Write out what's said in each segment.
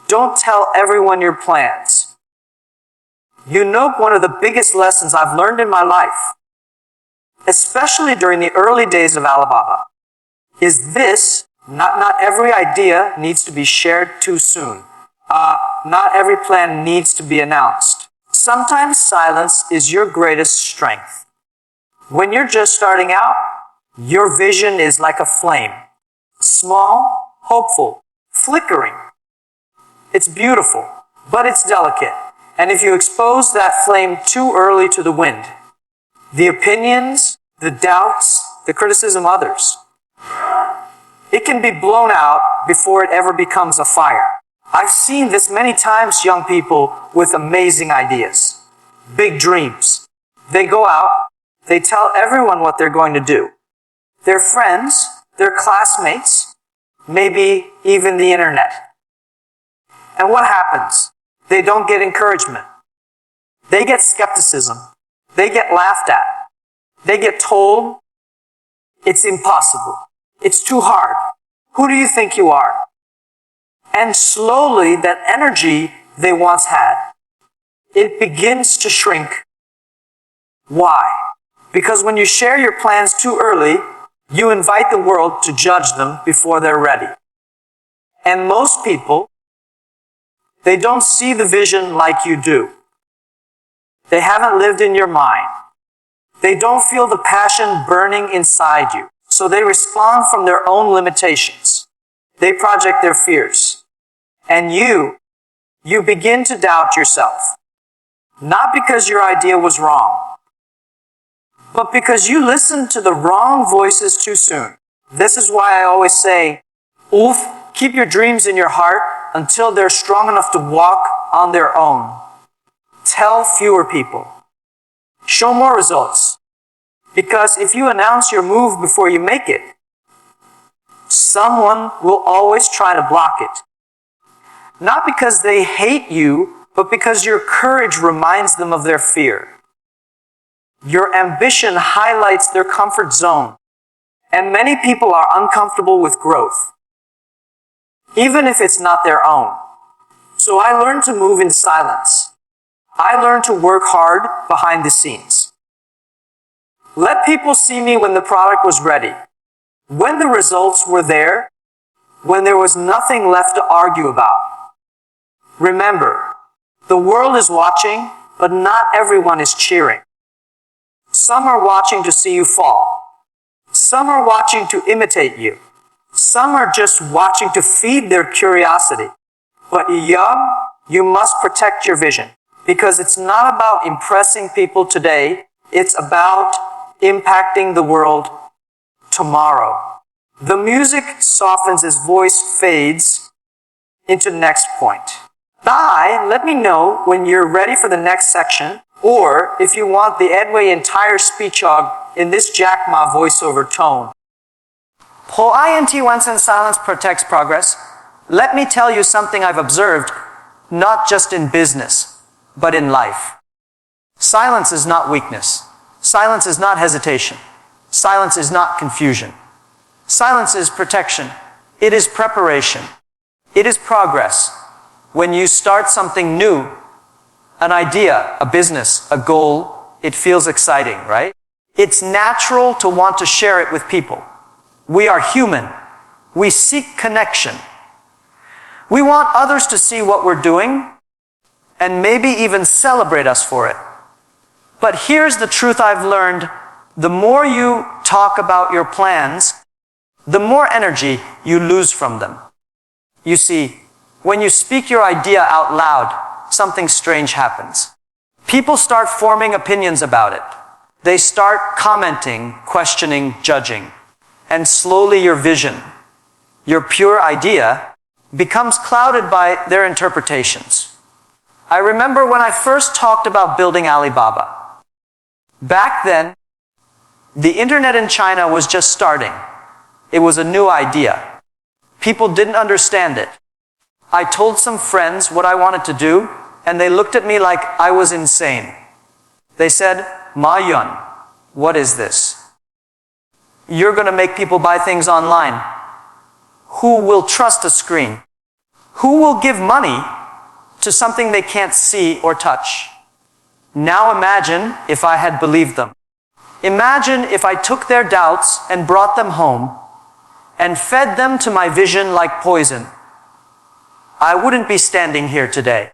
Don't tell everyone your plans. You know, one of the biggest lessons I've learned in my life, especially during the early days of Alibaba, is this: not every idea needs to be shared too soon. Not every plan needs to be announced. Sometimes silence is your greatest strength. When you're just starting out, your vision is like a flame. Small, hopeful, flickering. It's beautiful, but it's delicate. And if you expose that flame too early to the wind, the opinions, the doubts, the criticism of others, it can be blown out before it ever becomes a fire. I've seen this many times, young people with amazing ideas, big dreams. They go out, they tell everyone what they're going to do. Their friends, their classmates, maybe even the internet. And what happens? They don't get encouragement. They get skepticism. They get laughed at. They get told it's impossible. It's too hard. Who do you think you are? And slowly, that energy they once had, it begins to shrink. Why? Because when you share your plans too early, you invite the world to judge them before they're ready. And most people, they don't see the vision like you do. They haven't lived in your mind. They don't feel the passion burning inside you. So they respond from their own limitations. They project their fears. And you begin to doubt yourself. Not because your idea was wrong, but because you listened to the wrong voices too soon. This is why I always say, keep your dreams in your heart until they're strong enough to walk on their own. Tell fewer people. Show more results. Because if you announce your move before you make it, someone will always try to block it. Not because they hate you, but because your courage reminds them of their fear. Your ambition highlights their comfort zone. And many people are uncomfortable with growth, even if it's not their own. So I learned to move in silence. I learned to work hard behind the scenes. Let people see me when the product was ready, when the results were there, when there was nothing left to argue about. Remember, the world is watching, but not everyone is cheering. Some are watching to see you fall. Some are watching to imitate you. Some are just watching to feed their curiosity. But you must protect your vision, because it's not about impressing people today. It's about impacting the world tomorrow. The music softens as voice fades into next point. Let me know when you're ready for the next section, or if you want the Edway entire speech log in this Jack Ma voiceover tone. Once in silence protects progress. Let me tell you something I've observed, not just in business, but in life. Silence is not weakness. Silence is not hesitation. Silence is not confusion. Silence is protection. It is preparation. It is progress. When you start something new, an idea, a business, a goal, it feels exciting, right? It's natural to want to share it with people. We are human. We seek connection. We want others to see what we're doing and maybe even celebrate us for it. But here's the truth I've learned. The more you talk about your plans, the more energy you lose from them. You see, when you speak your idea out loud, something strange happens. People start forming opinions about it. They start commenting, questioning, judging. And slowly your vision, your pure idea, becomes clouded by their interpretations. I remember when I first talked about building Alibaba. Back then, the internet in China was just starting. It was a new idea. People didn't understand it. I told some friends what I wanted to do, and they looked at me like I was insane. They said, "Ma Yun, what is this? You're going to make people buy things online. Who will trust a screen? Who will give money to something they can't see or touch? Now imagine if I had believed them. Imagine if I took their doubts and brought them home and fed them to my vision like poison. I wouldn't be standing here today.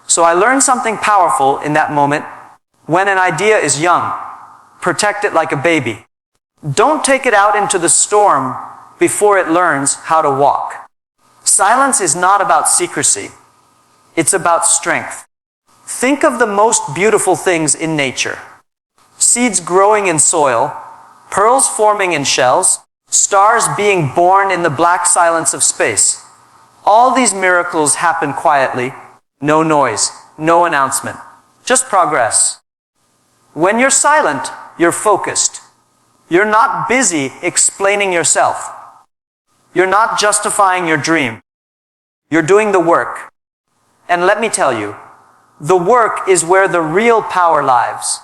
So I learned something powerful in that moment. When an idea is young, protect it like a baby. Don't take it out into the storm before it learns how to walk. Silence is not about secrecy. It's about strength. Think of the most beautiful things in nature. Seeds growing in soil, pearls forming in shells, stars being born in the black silence of space. All these miracles happen quietly. No noise, no announcement, just progress. When you're silent, you're focused. You're not busy explaining yourself. You're not justifying your dream. You're doing the work. And let me tell you, the work is where the real power lies.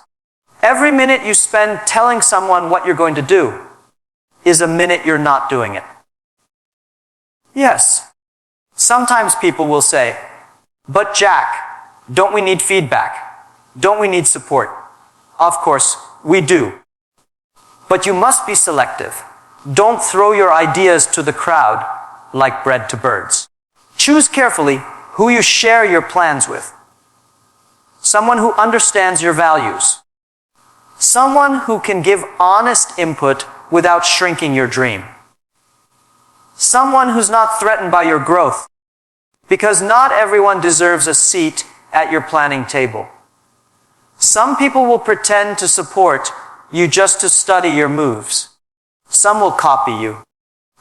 Every minute you spend telling someone what you're going to do is a minute you're not doing it. Yes, sometimes people will say, "But Jack, don't we need feedback? Don't we need support?" Of course, we do. But you must be selective. Don't throw your ideas to the crowd like bread to birds. Choose carefully who you share your plans with. Someone who understands your values. Someone who can give honest input without shrinking your dream. Someone who's not threatened by your growth, because not everyone deserves a seat at your planning table. Some people will pretend to support you just to study your moves. Some will copy you.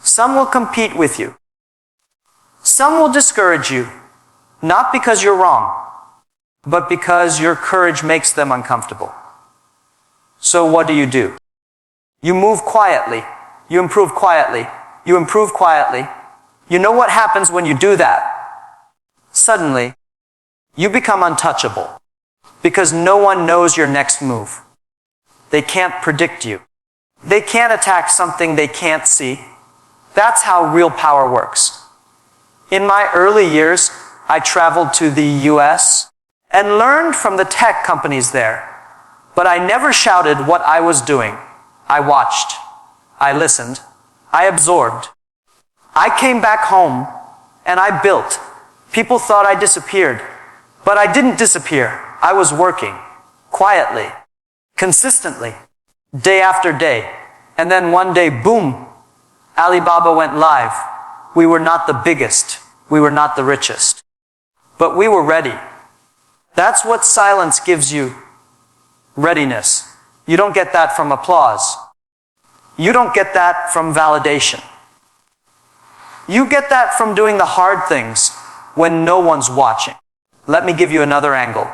Some will compete with you. Some will discourage you, not because you're wrong, but because your courage makes them uncomfortable. So what do? You move quietly. You improve quietly. You improve quietly. You know what happens when you do that? Suddenly, you become untouchable because no one knows your next move. They can't predict you. They can't attack something they can't see. That's how real power works. In my early years, I traveled to the US and learned from the tech companies there. But I never shouted what I was doing. I watched. I listened. I absorbed. I came back home and I built. People thought I disappeared. But I didn't disappear. I was working. Quietly. Consistently. Day after day. And then one day, boom, Alibaba went live. We were not the biggest. We were not the richest. But we were ready. That's what silence gives you. Readiness. You don't get that from applause. You don't get that from validation. You get that from doing the hard things when no one's watching. Let me give you another angle.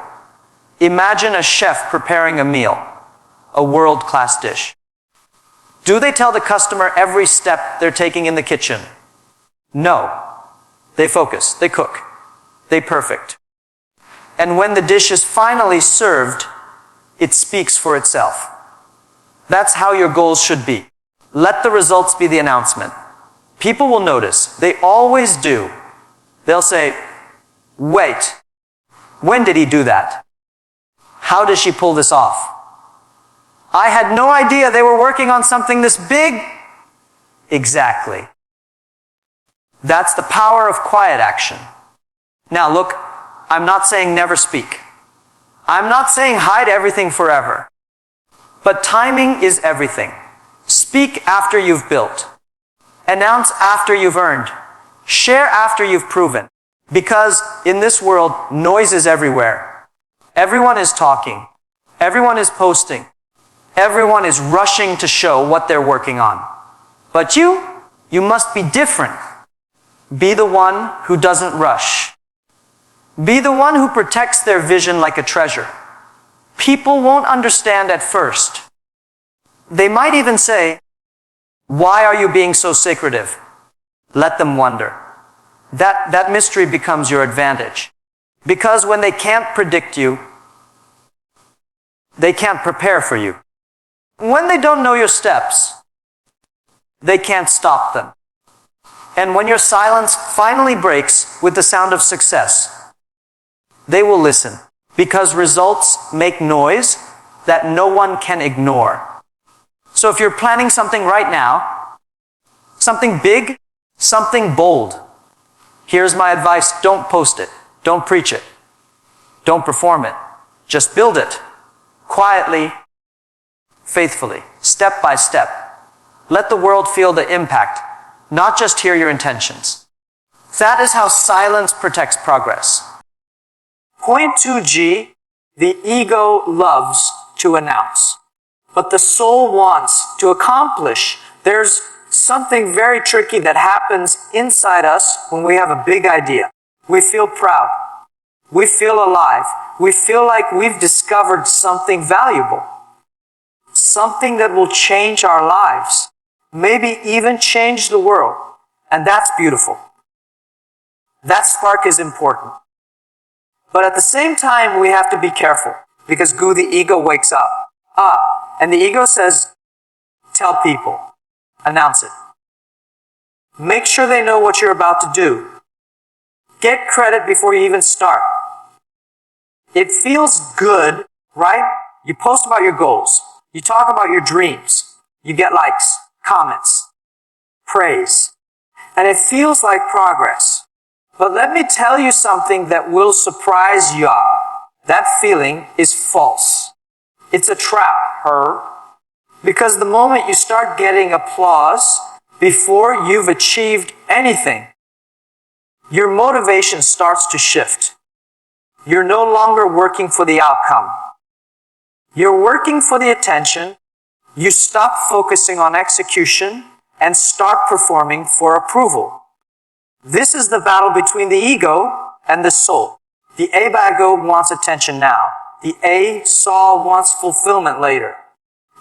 Imagine a chef preparing a meal, a world-class dish. Do they tell the customer every step they're taking in the kitchen? No. They focus, they cook, they perfect. And when the dish is finally served, it speaks for itself. That's how your goals should be. Let the results be the announcement. People will notice. They always do. They'll say, "Wait, when did he do that? How did she pull this off? I had no idea they were working on something this big." Exactly. That's the power of quiet action. Now look, I'm not saying never speak. I'm not saying hide everything forever. But timing is everything. Speak after you've built. Announce after you've earned. Share after you've proven. Because in this world, noise is everywhere. Everyone is talking. Everyone is posting. Everyone is rushing to show what they're working on. But you must be different. Be the one who doesn't rush. Be the one who protects their vision like a treasure. People won't understand at first. They might even say, "Why are you being so secretive?" Let them wonder. That mystery becomes your advantage. Because when they can't predict you, they can't prepare for you. When they don't know your steps, they can't stop them. And when your silence finally breaks with the sound of success, they will listen, because results make noise that no one can ignore. So if you're planning something right now, something big, something bold, here's my advice: don't post it, don't preach it, don't perform it. Just build it, quietly, faithfully, step by step. Let the world feel the impact, not just hear your intentions. That is how silence protects progress. Point 2G, the ego loves to announce, but the soul wants to accomplish. There's something very tricky that happens inside us when we have a big idea. We feel proud. We feel alive. We feel like we've discovered something valuable. Something that will change our lives. Maybe even change the world. And that's beautiful. That spark is important. But at the same time, we have to be careful, because the ego wakes up. And the ego says, tell people. Announce it. Make sure they know what you're about to do. Get credit before you even start. It feels good, right? You post about your goals. You talk about your dreams. You get likes, comments, praise. And it feels like progress. But let me tell you something that will surprise you. That feeling is false. It's a trap, because the moment you start getting applause before you've achieved anything, your motivation starts to shift. You're no longer working for the outcome. You're working for the attention. You stop focusing on execution and start performing for approval. This is the battle between the ego and the soul. The ego wants attention now. The soul wants fulfillment later.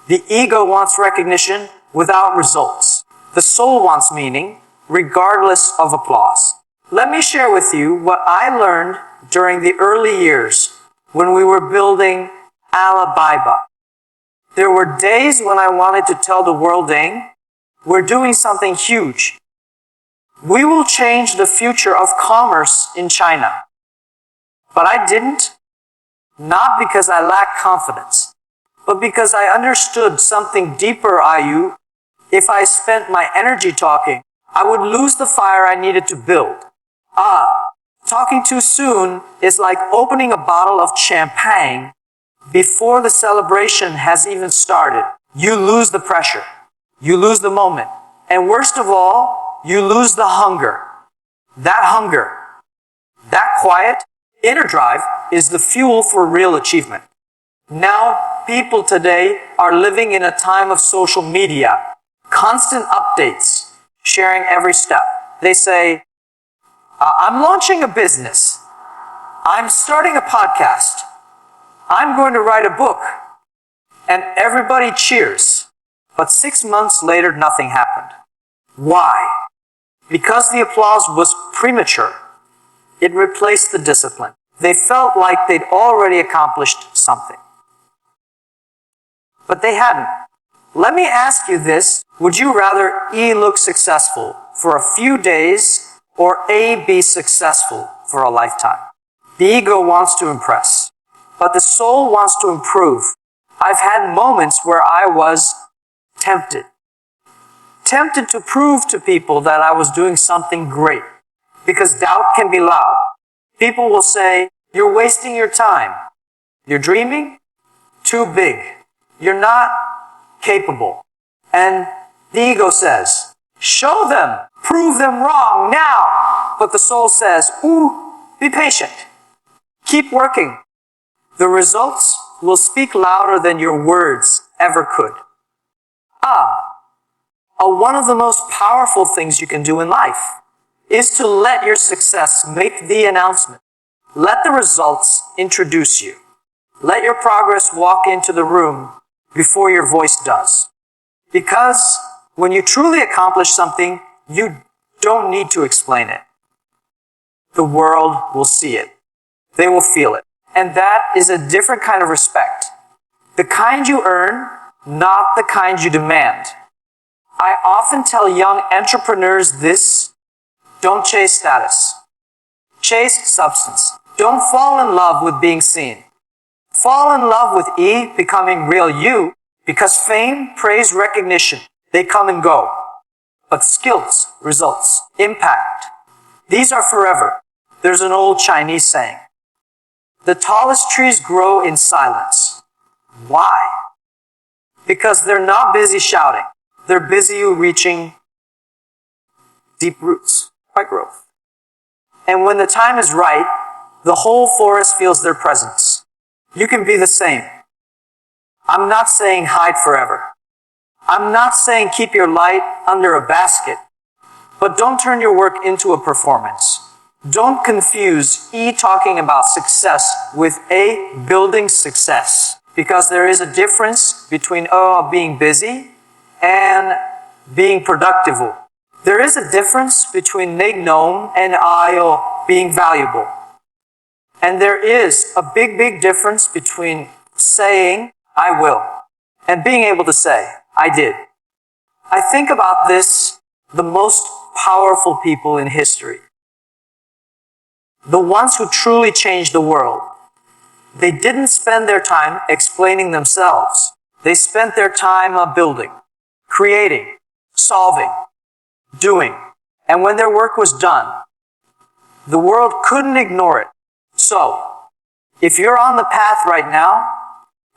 The ego wants recognition without results. The soul wants meaning, regardless of applause. Let me share with you what I learned during the early years when we were building Alibaba. There were days when I wanted to tell the world, we're doing something huge. We will change the future of commerce in China. But I didn't, not because I lacked confidence, but because I understood something deeper, if I spent my energy talking, I would lose the fire I needed to build. Talking too soon is like opening a bottle of champagne before the celebration has even started. You lose the pressure. You lose the moment. And worst of all, you lose the hunger. That quiet, inner drive is the fuel for real achievement. Now, people today are living in a time of social media, constant updates, sharing every step. They say, I'm launching a business. I'm starting a podcast. I'm going to write a book. And everybody cheers. But 6 months later, nothing happened. Why? Because the applause was premature. It replaced the discipline. They felt like they'd already accomplished something. But they hadn't. Let me ask you this. Would you rather E, look successful for a few days, or A, be successful for a lifetime? The ego wants to impress, but the soul wants to improve. I've had moments where I was tempted to prove to people that I was doing something great, because doubt can be loud. People will say, you're wasting your time. You're dreaming? Too big. You're not capable. And the ego says, show them, prove them wrong now. But the soul says, be patient. Keep working. The results will speak louder than your words ever could. One of the most powerful things you can do in life is to let your success make the announcement. Let the results introduce you. Let your progress walk into the room before your voice does. Because when you truly accomplish something, you don't need to explain it. The world will see it. They will feel it. And that is a different kind of respect. The kind you earn, not the kind you demand. I often tell young entrepreneurs this Don't chase status. Chase substance. Don't fall in love with being seen. Fall in love with E, becoming real you, because fame, praise, recognition, they come and go. But skills, results, impact, these are forever. There's an old Chinese saying, the tallest trees grow in silence. Why? Because they're not busy shouting. They're busy reaching deep roots, quiet growth. And when the time is right, the whole forest feels their presence. You can be the same. I'm not saying hide forever. I'm not saying keep your light under a basket, but don't turn your work into a performance. Don't confuse E talking about success with A building success, because there is a difference between being busy and being productive. There is a difference between nig nom and I being valuable. And there is a big difference between saying, I will, and being able to say, I did. I think about this, the most powerful people in history. The ones who truly changed the world. They didn't spend their time explaining themselves. They spent their time building, creating, solving, doing. And when their work was done, the world couldn't ignore it. So, if you're on the path right now,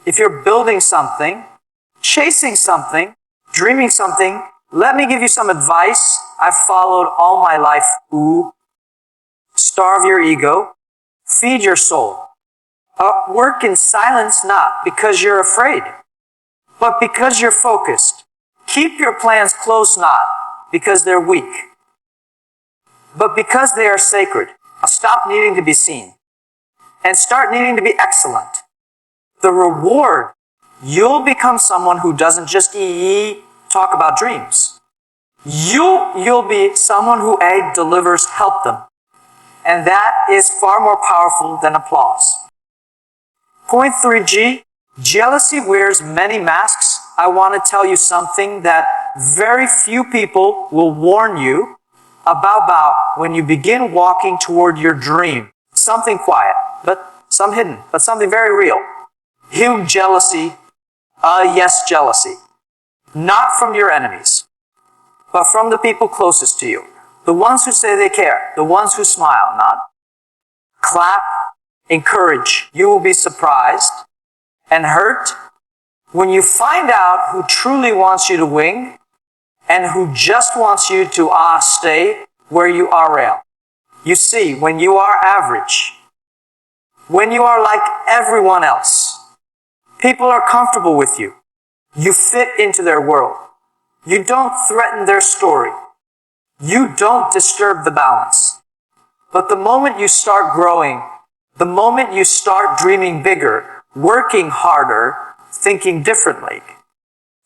if you're building something, chasing something, dreaming something, let me give you some advice I've followed all my life. Starve your ego, feed your soul. Work in silence not because you're afraid, but because you're focused. Keep your plans close not because they're weak, but because they are sacred. Stop needing to be seen and start needing to be excellent. The reward, you'll become someone who doesn't just talk about dreams. You'll be someone who delivers, help them. And that is far more powerful than applause. Point 3G, jealousy wears many masks. I want to tell you something that very few people will warn you about when you begin walking toward your dream. Something quiet, but some hidden, but something very real. Huge jealousy, yes, jealousy. Not from your enemies, but from the people closest to you. The ones who say they care, the ones who smile, not clap, encourage. You will be surprised and hurt when you find out who truly wants you to win and who just wants you to stay where you are real. You see, when you are average, when you are like everyone else, people are comfortable with you. You fit into their world. You don't threaten their story. You don't disturb the balance. But the moment you start growing, the moment you start dreaming bigger, working harder, thinking differently,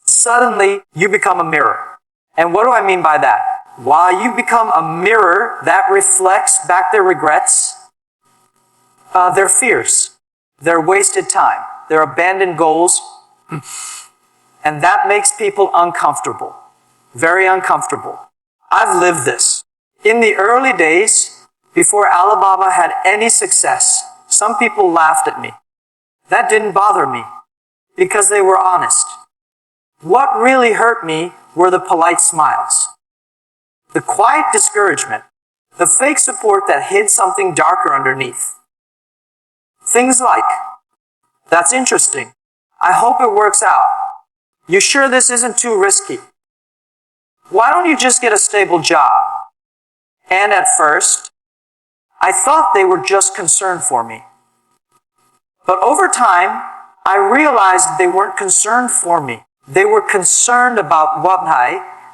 suddenly you become a mirror. And what do I mean by that? While you become a mirror that reflects back their regrets, their fears, their wasted time, their abandoned goals, and that makes people uncomfortable, very uncomfortable. I've lived this. In the early days, before Alibaba had any success, some people laughed at me. That didn't bother me, because they were honest. What really hurt me were the polite smiles, the quiet discouragement, the fake support that hid something darker underneath. Things like, that's interesting. I hope it works out. You sure this isn't too risky? Why don't you just get a stable job? And at first, I thought they were just concerned for me. But over time, I realized they weren't concerned for me. They were concerned about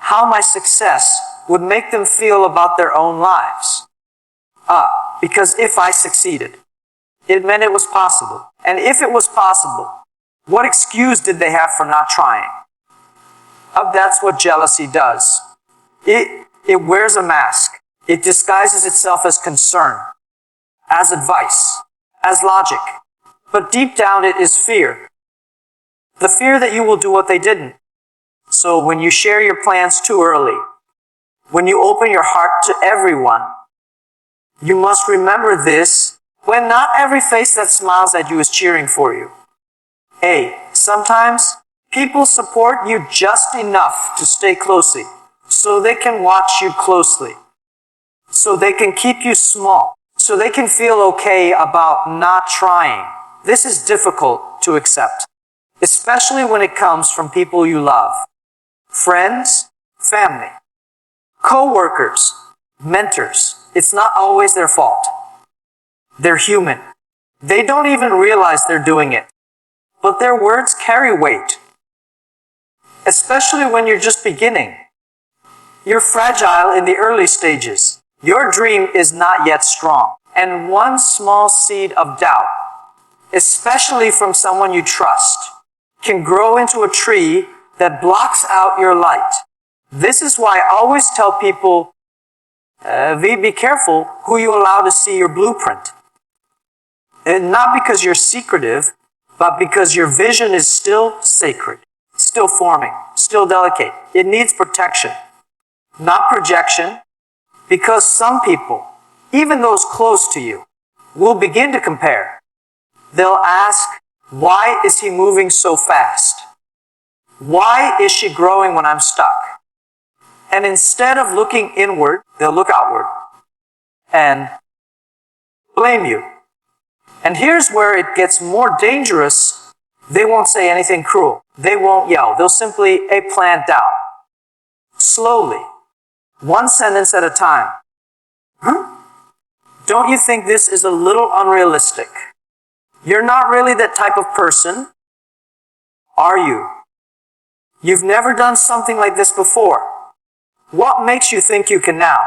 how my success would make them feel about their own lives. Because if I succeeded, it meant it was possible. And if it was possible, what excuse did they have for not trying? That's what jealousy does. It wears a mask. It disguises itself as concern, as advice, as logic. But deep down it is fear. The fear that you will do what they didn't. So when you share your plans too early, when you open your heart to everyone, you must remember this when not every face that smiles at you is cheering for you. Sometimes people support you just enough to stay closely, so they can watch you closely, so they can keep you small, so they can feel okay about not trying. This is difficult to accept, especially when it comes from people you love. Friends, family, co-workers, mentors. It's not always their fault. They're human. They don't even realize they're doing it. But their words carry weight, especially when you're just beginning. You're fragile in the early stages. Your dream is not yet strong. And one small seed of doubt, especially from someone you trust, can grow into a tree that blocks out your light. This is why I always tell people, be careful who you allow to see your blueprint. And not because you're secretive, but because your vision is still sacred, still forming, still delicate. It needs protection, not projection, because some people, even those close to you, will begin to compare. They'll ask, why is he moving so fast? Why is she growing when I'm stuck? And instead of looking inward, they'll look outward and blame you. And here's where it gets more dangerous. They won't say anything cruel. They won't yell. They'll simply eggplant down. Slowly. One sentence at a time. Don't you think this is a little unrealistic? You're not really that type of person, are you? You've never done something like this before. What makes you think you can now?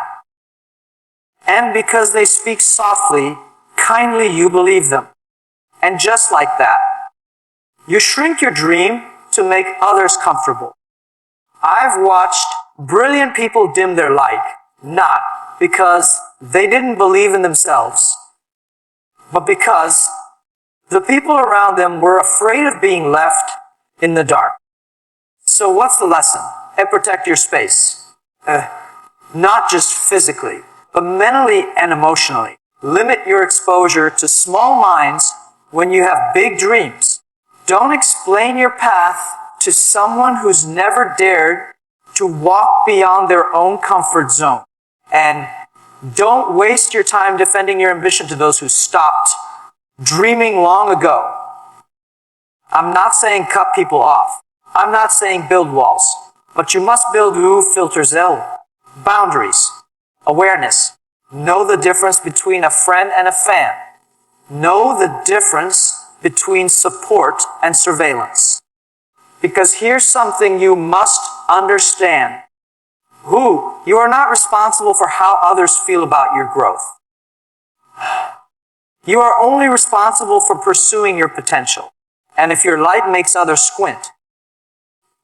And because they speak softly, kindly, you believe them. And just like that, you shrink your dream to make others comfortable. I've watched brilliant people dim their light, not because they didn't believe in themselves, but because the people around them were afraid of being left in the dark. So what's the lesson? Protect your space. Not just physically, but mentally and emotionally. Limit your exposure to small minds when you have big dreams. Don't explain your path to someone who's never dared to walk beyond their own comfort zone. And don't waste your time defending your ambition to those who stopped dreaming long ago. I'm not saying cut people off. I'm not saying build walls. But you must build roof filters, boundaries, awareness. Know the difference between a friend and a fan. Know the difference between support and surveillance. Because here's something you must understand. You are not responsible for how others feel about your growth. You are only responsible for pursuing your potential. And if your light makes others squint,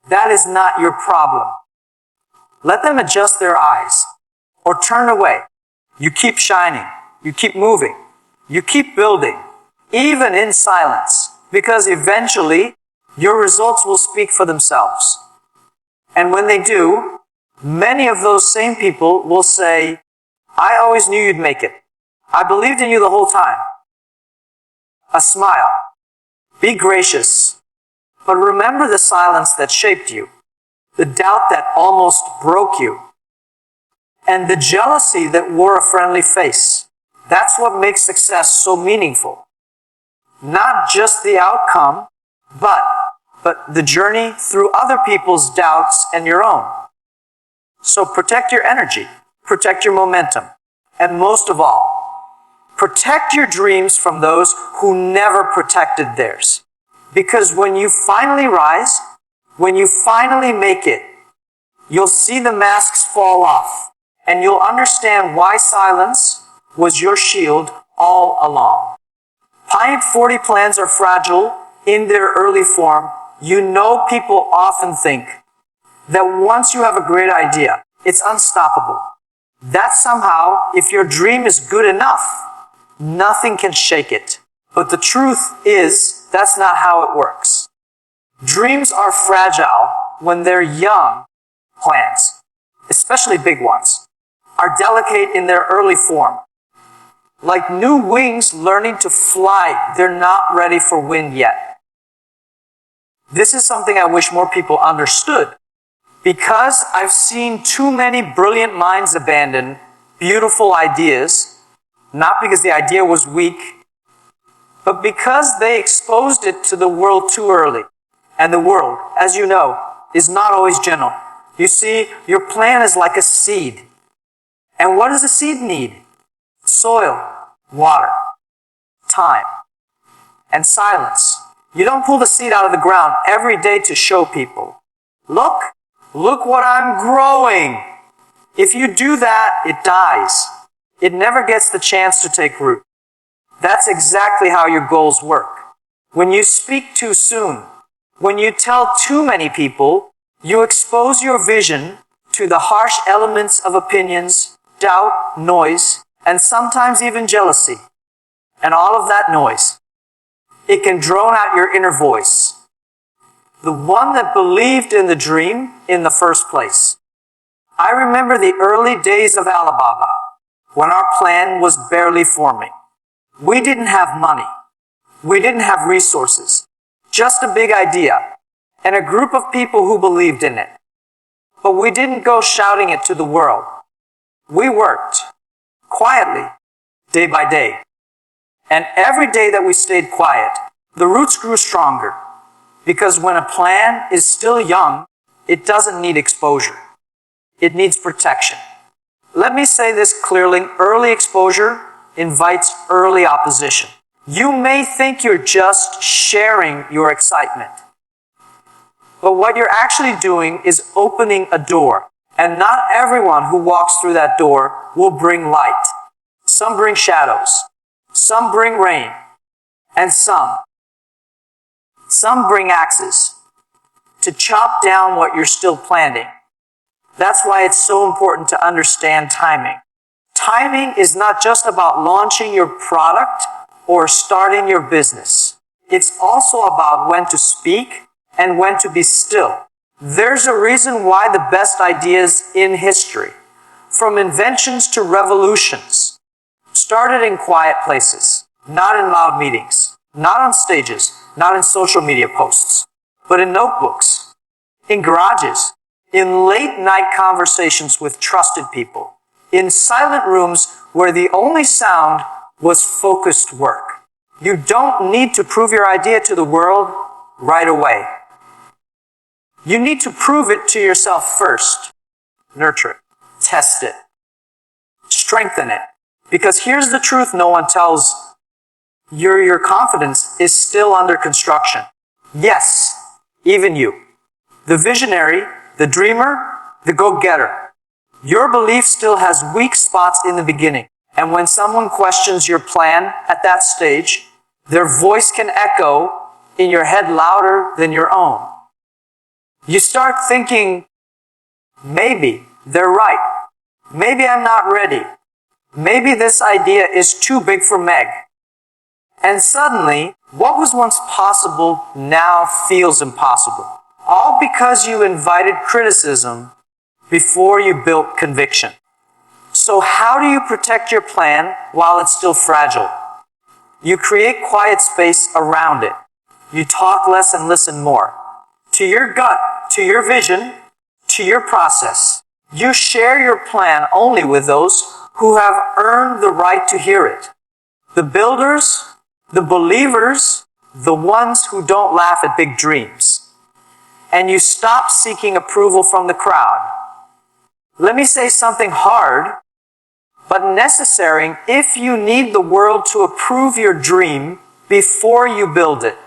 that is not your problem. Let them adjust their eyes or turn away. You keep shining. You keep moving. You keep building, even in silence, because eventually your results will speak for themselves. And when they do, many of those same people will say, I always knew you'd make it. I believed in you the whole time. A smile. Be gracious. But remember the silence that shaped you, the doubt that almost broke you, and the jealousy that wore a friendly face. That's what makes success so meaningful. Not just the outcome, but the journey through other people's doubts and your own. So protect your energy, protect your momentum, and most of all, protect your dreams from those who never protected theirs. Because when you finally rise, when you finally make it, you'll see the masks fall off, and you'll understand why silence was your shield all along. Pint 40 plans are fragile in their early form. You know, people often think that once you have a great idea, it's unstoppable. That somehow, if your dream is good enough, nothing can shake it. But the truth is, that's not how it works. Dreams are fragile when they're young plants. especially big ones, are delicate in their early form. Like new wings learning to fly, they're not ready for wind yet. This is something I wish more people understood, because I've seen too many brilliant minds abandon beautiful ideas, not because the idea was weak, but because they exposed it to the world too early. And the world, as you know, is not always gentle. You see, your plan is like a seed. And what does a seed need? Soil, water, time, and silence. You don't pull the seed out of the ground every day to show people. Look what I'm growing. If you do that, it dies. It never gets the chance to take root. That's exactly how your goals work. When you speak too soon, when you tell too many people, you expose your vision to the harsh elements of opinions, doubt, noise, and sometimes even jealousy. And all of that noise, it can drone out your inner voice, the one that believed in the dream in the first place. I remember the early days of Alibaba, when our plan was barely forming. We didn't have money. We didn't have resources. Just a big idea and a group of people who believed in it. But we didn't go shouting it to the world. We worked quietly, day by day. And every day that we stayed quiet, the roots grew stronger. Because when a plan is still young, it doesn't need exposure. It needs protection. Let me say this clearly, early exposure invites early opposition. You may think you're just sharing your excitement, but what you're actually doing is opening a door, and not everyone who walks through that door will bring light. Some bring shadows, some bring rain, and some bring axes to chop down what you're still planting. That's why it's so important to understand timing. Timing is not just about launching your product or starting your business. It's also about when to speak and when to be still. There's a reason why the best ideas in history, from inventions to revolutions, started in quiet places, not in loud meetings, not on stages, not in social media posts, but in notebooks, in garages, in late-night conversations with trusted people, in silent rooms where the only sound was focused work. You don't need to prove your idea to the world right away. You need to prove it to yourself first. Nurture it, test it, strengthen it. Because here's the truth no one tells you. Your confidence is still under construction. Yes, even you. The visionary, the dreamer, the go-getter. Your belief still has weak spots in the beginning. And when someone questions your plan at that stage, their voice can echo in your head louder than your own. You start thinking, maybe they're right. Maybe I'm not ready. Maybe this idea is too big for Meg. And suddenly, what was once possible now feels impossible. All because you invited criticism before you built conviction. So how do you protect your plan while it's still fragile? You create quiet space around it. You talk less and listen more. To your gut, to your vision, to your process. You share your plan only with those who have earned the right to hear it. The builders, the believers, the ones who don't laugh at big dreams. And you stop seeking approval from the crowd. Let me say something hard, but necessary if you need the world to approve your dream before you build it.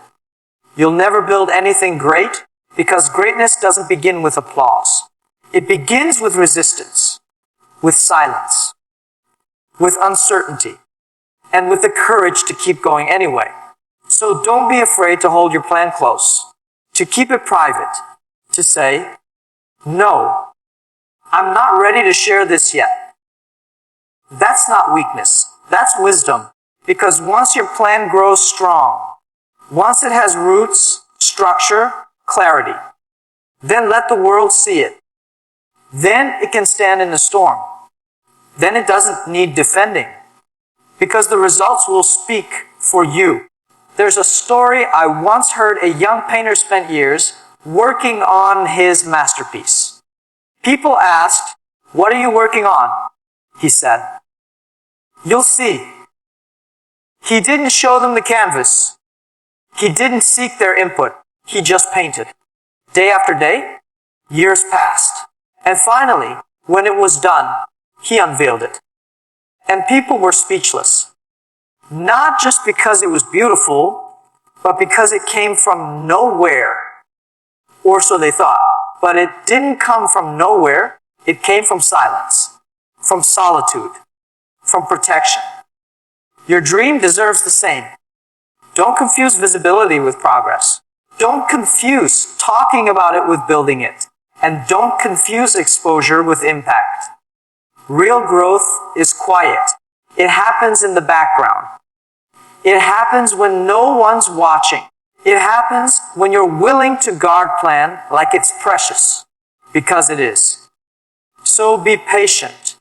You'll never build anything great because greatness doesn't begin with applause. It begins with resistance, with silence, with uncertainty, and with the courage to keep going anyway. So don't be afraid to hold your plan close, to keep it private, to say, no, I'm not ready to share this yet. That's not weakness, that's wisdom. Because once your plan grows strong, once it has roots, structure, clarity, then let the world see it. Then it can stand in the storm. Then it doesn't need defending, because the results will speak for you. There's a story I once heard. A young painter spent years working on his masterpiece. People asked, "What are you working on?" He said, "You'll see." He didn't show them the canvas. He didn't seek their input. He just painted. Day after day, years passed. And finally, when it was done, he unveiled it. And people were speechless. Not just because it was beautiful, but because it came from nowhere. Or so they thought. But it didn't come from nowhere. It came from silence, from solitude, from protection. Your dream deserves the same. Don't confuse visibility with progress. Don't confuse talking about it with building it. And don't confuse exposure with impact. Real growth is quiet. It happens in the background. It happens when no one's watching. It happens when you're willing to guard plan like it's precious, because it is. So be patient.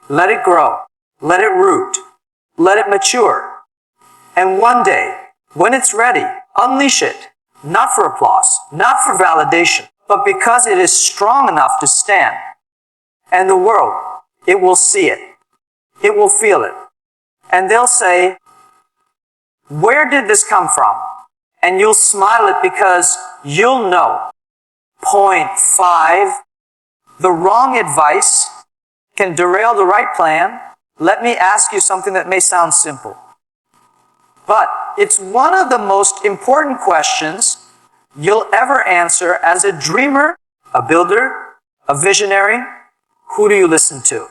Let it grow. Let it root. Let it mature. And one day, when it's ready, unleash it. Not for applause, not for validation, but because it is strong enough to stand. And the world, it will see it. It will feel it. And they'll say, "Where did this come from?" And you'll smile it because you'll know. Point 5, the wrong advice can derail the right plan. Let me ask you something that may sound simple. But it's one of the most important questions you'll ever answer as a dreamer, a builder, a visionary. Who do you listen to?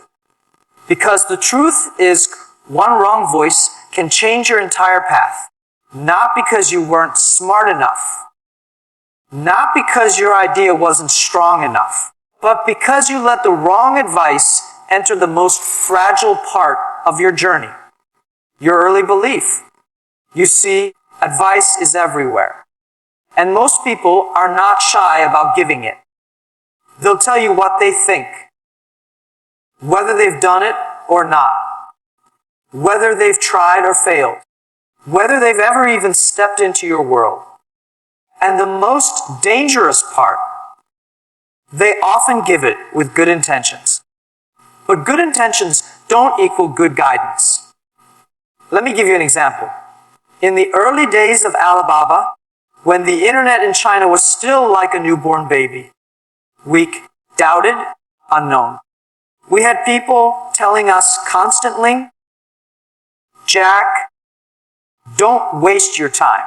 Because the truth is, one wrong voice can change your entire path. Not because you weren't smart enough. Not because your idea wasn't strong enough. But because you let the wrong advice enter the most fragile part of your journey. Your early belief. You see, advice is everywhere. And most people are not shy about giving it. They'll tell you what they think. Whether they've done it or not. Whether they've tried or failed. Whether they've ever even stepped into your world. And the most dangerous part, they often give it with good intentions. But good intentions don't equal good guidance. Let me give you an example. In the early days of Alibaba, when the internet in China was still like a newborn baby, weak, doubted, unknown, we had people telling us constantly, "Jack, don't waste your time.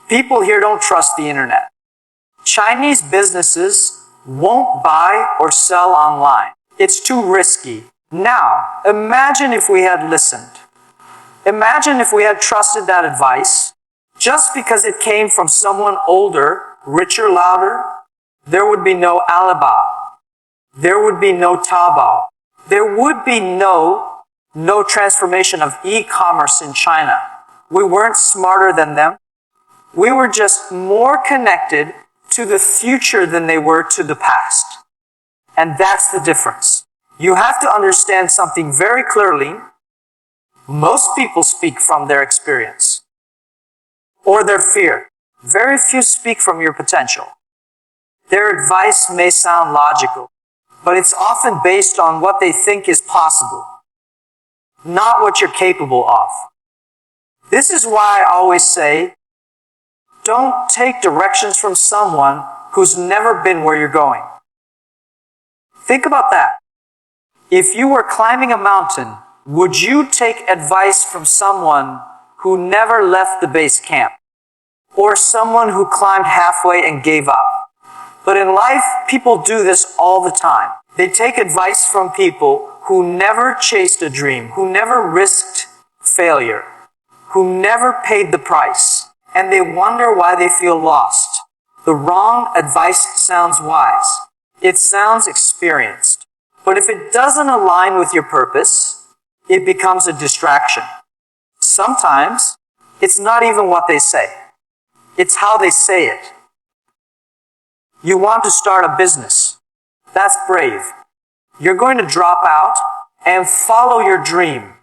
People here don't trust the internet. Chinese businesses won't buy or sell online. It's too risky." Now, imagine if we had listened. Imagine if we had trusted that advice just because it came from someone older, richer, louder. There would be no Alibaba. There would be no Taobao. There would be no transformation of e-commerce in China. We weren't smarter than them. We were just more connected to the future than they were to the past. And that's the difference. You have to understand something very clearly. Most people speak from their experience or their fear. Very few speak from your potential. Their advice may sound logical, but it's often based on what they think is possible, not what you're capable of. This is why I always say, don't take directions from someone who's never been where you're going. Think about that. If you were climbing a mountain, would you take advice from someone who never left the base camp? Or someone who climbed halfway and gave up? But in life, people do this all the time. They take advice from people who never chased a dream, who never risked failure, who never paid the price, and they wonder why they feel lost. The wrong advice sounds wise. It sounds experienced. But if it doesn't align with your purpose, it becomes a distraction. Sometimes, it's not even what they say. It's how they say it. You want to start a business. That's brave. You're going to drop out and follow your dream.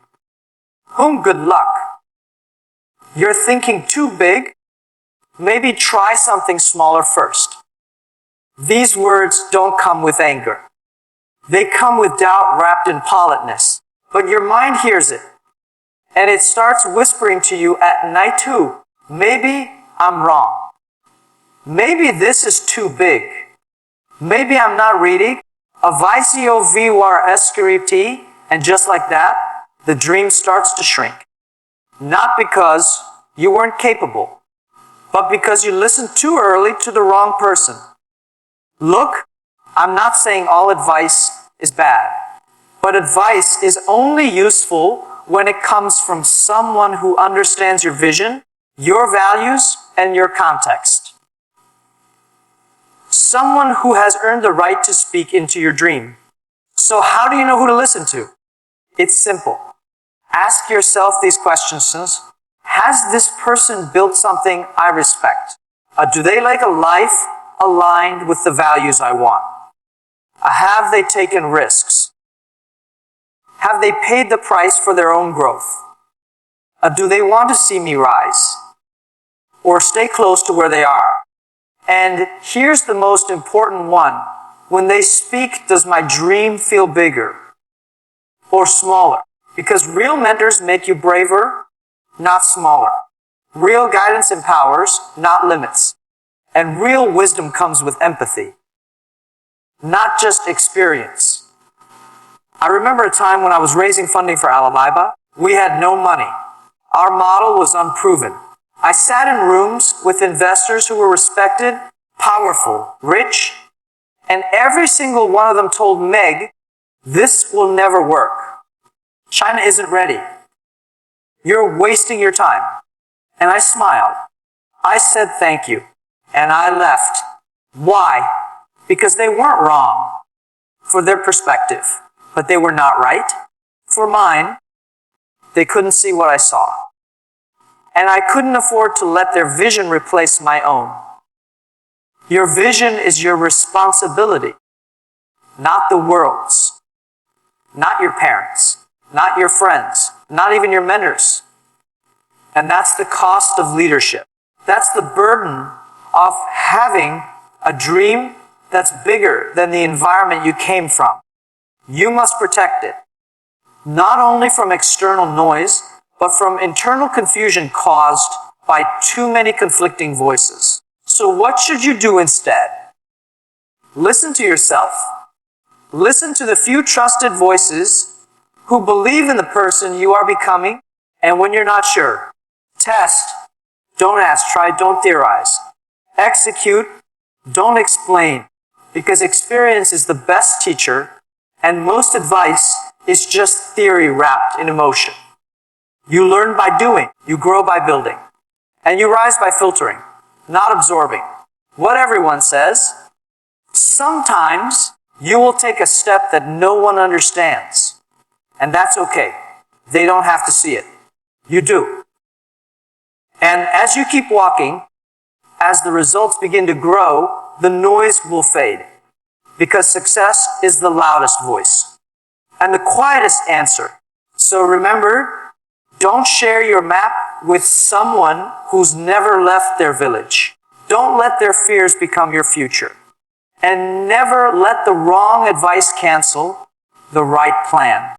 Whom good luck. You're thinking too big? Maybe try something smaller first. These words don't come with anger. They come with doubt wrapped in politeness. But your mind hears it. And it starts whispering to you at night too. Maybe I'm wrong. Maybe this is too big. Maybe I'm not ready. Avisio vivar escripti. And just like that, the dream starts to shrink. Not because you weren't capable, but because you listened too early to the wrong person. Look, I'm not saying all advice is bad, but advice is only useful when it comes from someone who understands your vision, your values, and your context. Someone who has earned the right to speak into your dream. So how do you know who to listen to? It's simple. Ask yourself these questions. Has this person built something I respect? Do they like a life aligned with the values I want? Have they taken risks? Have they paid the price for their own growth? Do they want to see me rise? Or stay close to where they are? And here's the most important one. When they speak, does my dream feel bigger or smaller? Because real mentors make you braver, not smaller. Real guidance empowers, not limits. And real wisdom comes with empathy, not just experience. I remember a time when I was raising funding for Alibaba. We had no money. Our model was unproven. I sat in rooms with investors who were respected, powerful, rich, and every single one of them told Meg, this will never work. China isn't ready. You're wasting your time. And I smiled. I said thank you. And I left. Why? Because they weren't wrong for their perspective, but they were not right for mine. They couldn't see what I saw. And I couldn't afford to let their vision replace my own. Your vision is your responsibility, not the world's, not your parents, not your friends, not even your mentors. And that's the cost of leadership. That's the burden of having a dream that's bigger than the environment you came from. You must protect it, not only from external noise, but from internal confusion caused by too many conflicting voices. So what should you do instead? Listen to yourself. Listen to the few trusted voices who believe in the person you are becoming, and when you're not sure, test. Don't ask, try, don't theorize. Execute, don't explain, because experience is the best teacher, and most advice is just theory wrapped in emotion. You learn by doing, you grow by building, and you rise by filtering, not absorbing what everyone says. Sometimes you will take a step that no one understands, and that's okay. They don't have to see it. You do. And as you keep walking, as the results begin to grow, the noise will fade, because success is the loudest voice and the quietest answer. So remember, don't share your map with someone who's never left their village. Don't let their fears become your future. And never let the wrong advice cancel the right plan.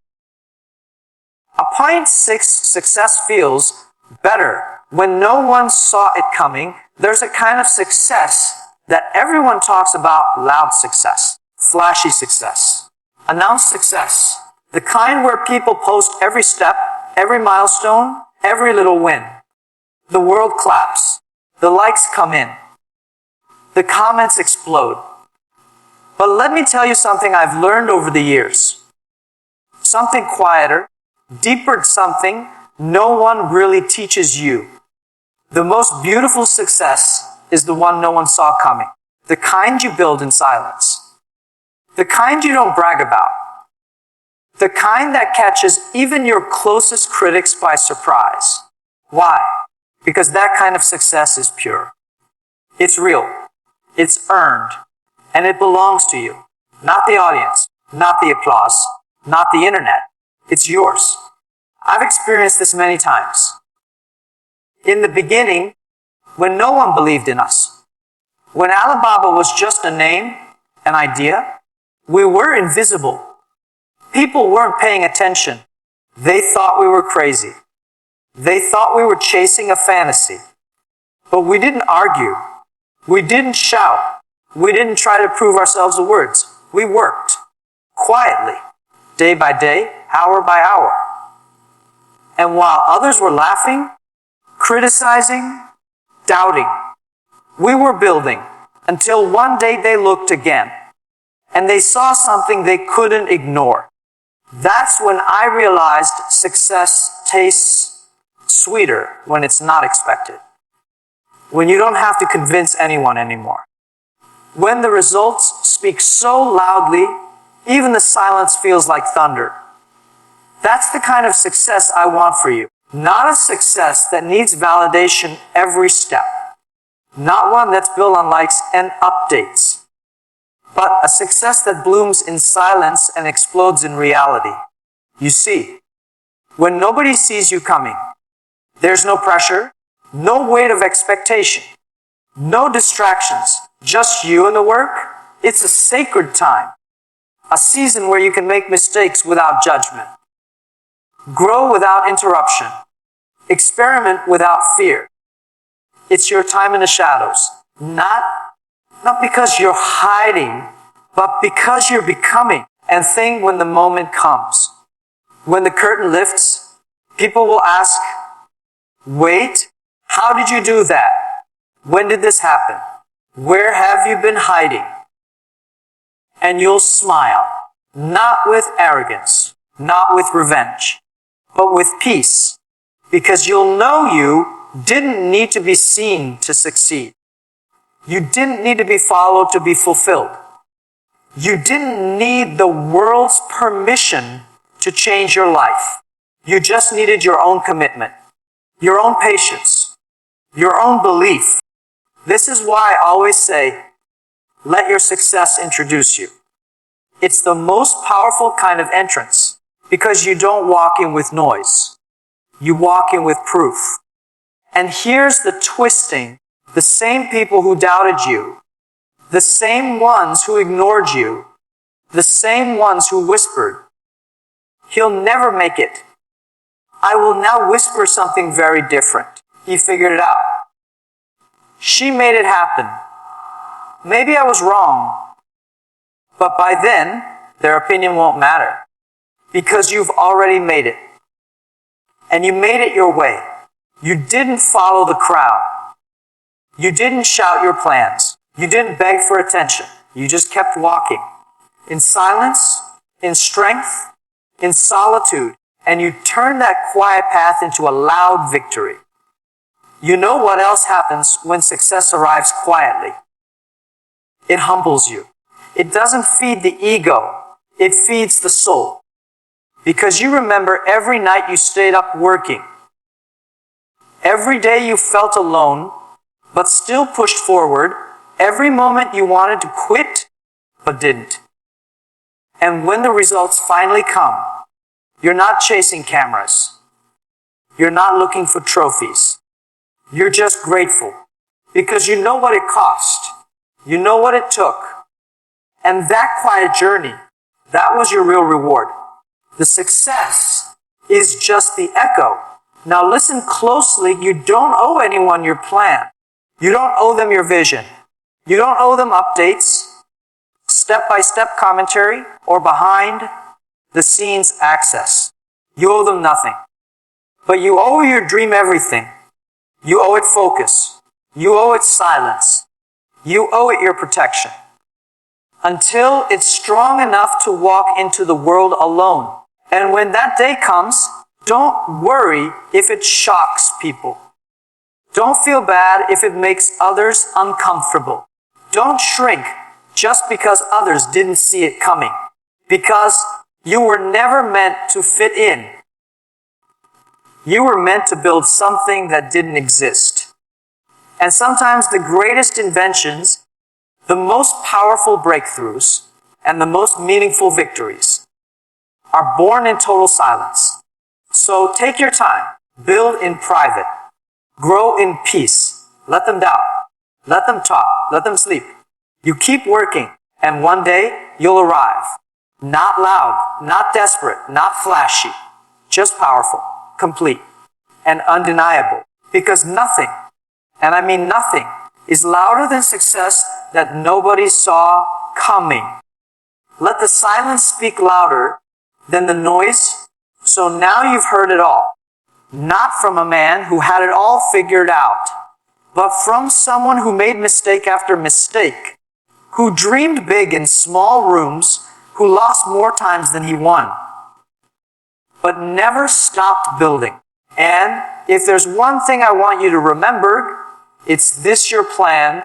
A point 6 success feels better when no one saw it coming. There's a kind of success that everyone talks about: loud success, flashy success, announced success, the kind where people post every step, every milestone, every little win. The world claps, the likes come in, the comments explode. But let me tell you something I've learned over the years. Something quieter, deeper, something no one really teaches you. The most beautiful success is the one no one saw coming. The kind you build in silence. The kind you don't brag about. The kind that catches even your closest critics by surprise. Why? Because that kind of success is pure. It's real. It's earned. And it belongs to you. Not the audience, not the applause, not the internet. It's yours. I've experienced this many times. In the beginning, when no one believed in us, when Alibaba was just a name, an idea, we were invisible. People weren't paying attention. They thought we were crazy. They thought we were chasing a fantasy. But we didn't argue. We didn't shout. We didn't try to prove ourselves with words. We worked quietly, day by day, hour by hour. And while others were laughing, criticizing, doubting, we were building until one day they looked again and they saw something they couldn't ignore. That's when I realized success tastes sweeter when it's not expected. When you don't have to convince anyone anymore. When the results speak so loudly, even the silence feels like thunder. That's the kind of success I want for you. Not a success that needs validation every step. Not one that's built on likes and updates. But a success that blooms in silence and explodes in reality. You see, when nobody sees you coming, there's no pressure, no weight of expectation, no distractions, just you and the work. It's a sacred time, a season where you can make mistakes without judgment, grow without interruption, experiment without fear. It's your time in the shadows, not because you're hiding, but because you're becoming. And think when the moment comes, when the curtain lifts, people will ask, wait, how did you do that? When did this happen? Where have you been hiding? And you'll smile, not with arrogance, not with revenge, but with peace, because you'll know you didn't need to be seen to succeed. You didn't need to be followed to be fulfilled. You didn't need the world's permission to change your life. You just needed your own commitment, your own patience, your own belief. This is why I always say, let your success introduce you. It's the most powerful kind of entrance because you don't walk in with noise. You walk in with proof. And here's the twisting. The same people who doubted you, the same ones who ignored you, the same ones who whispered, he'll never make it. I will now whisper something very different. He figured it out. She made it happen. Maybe I was wrong, but by then, their opinion won't matter because you've already made it. And you made it your way. You didn't follow the crowd. You didn't shout your plans. You didn't beg for attention. You just kept walking. In silence, in strength, in solitude. And you turned that quiet path into a loud victory. You know what else happens when success arrives quietly? It humbles you. It doesn't feed the ego. It feeds the soul. Because you remember every night you stayed up working. Every day you felt alone, but still pushed forward. Every moment you wanted to quit, but didn't. And when the results finally come, you're not chasing cameras. You're not looking for trophies. You're just grateful because you know what it cost. You know what it took. And that quiet journey, that was your real reward. The success is just the echo. Now listen closely. You don't owe anyone your plan. You don't owe them your vision. You don't owe them updates, step-by-step commentary, or behind-the-scenes access. You owe them nothing. But you owe your dream everything. You owe it focus. You owe it silence. You owe it your protection. Until it's strong enough to walk into the world alone. And when that day comes, don't worry if it shocks people. Don't feel bad if it makes others uncomfortable. Don't shrink just because others didn't see it coming. Because you were never meant to fit in. You were meant to build something that didn't exist. And sometimes the greatest inventions, the most powerful breakthroughs, and the most meaningful victories are born in total silence. So take your time, build in private, grow in peace, let them doubt, let them talk, let them sleep. You keep working, and one day you'll arrive. Not loud, not desperate, not flashy, just powerful, complete, and undeniable. Because nothing, and I mean nothing, is louder than success that nobody saw coming. Let the silence speak louder than the noise, so now you've heard it all. Not from a man who had it all figured out, but from someone who made mistake after mistake, who dreamed big in small rooms, who lost more times than he won, but never stopped building. And if there's one thing I want you to remember, it's this: your plan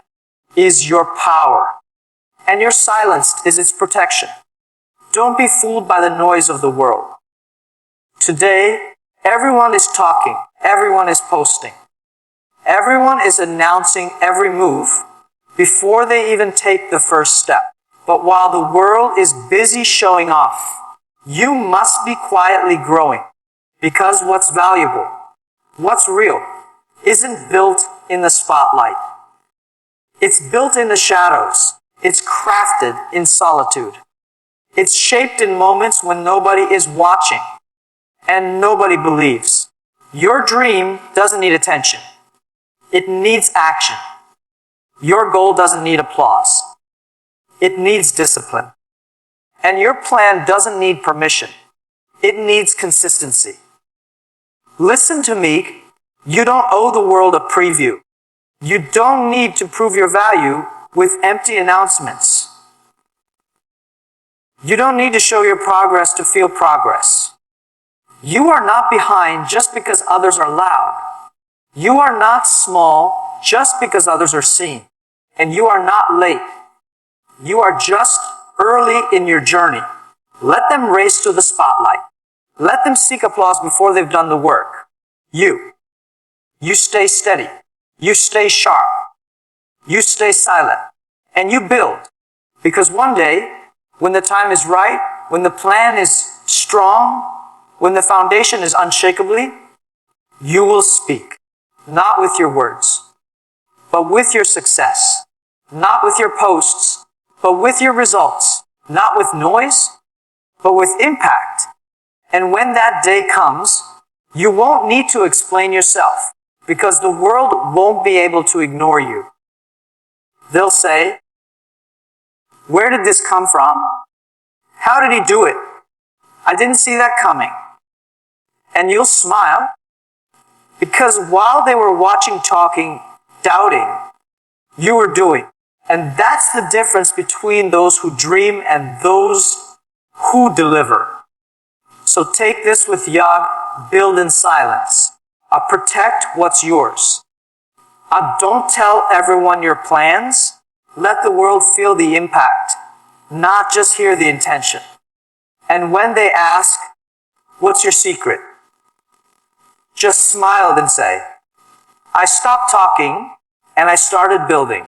is your power, and your silence is its protection. Don't be fooled by the noise of the world. Today, everyone is talking, everyone is posting, everyone is announcing every move before they even take the first step. But while the world is busy showing off, you must be quietly growing, because what's valuable, what's real, isn't built in the spotlight. It's built in the shadows. It's crafted in solitude. It's shaped in moments when nobody is watching and nobody believes. Your dream doesn't need attention. It needs action. Your goal doesn't need applause. It needs discipline. And your plan doesn't need permission. It needs consistency. Listen to me. You don't owe the world a preview. You don't need to prove your value with empty announcements. You don't need to show your progress to feel progress. You are not behind just because others are loud. You are not small just because others are seen. And you are not late. You are just early in your journey. Let them race to the spotlight. Let them seek applause before they've done the work. You stay steady. You stay sharp. You stay silent. And you build. Because one day, when the time is right, when the plan is strong, when the foundation is unshakably, you will speak. Not with your words, but with your success. Not with your posts, but with your results. Not with noise, but with impact. And when that day comes, you won't need to explain yourself, because the world won't be able to ignore you. They'll say, "Where did this come from? How did he do it? I didn't see that coming." And you'll smile, because while they were watching, talking, doubting, you were doing. And that's the difference between those who dream and those who deliver. So take this with Yag, build in silence. Protect what's yours. Don't tell everyone your plans. Let the world feel the impact, not just hear the intention. And when they ask, "What's your secret?" just smile and say, "I stopped talking and I started building."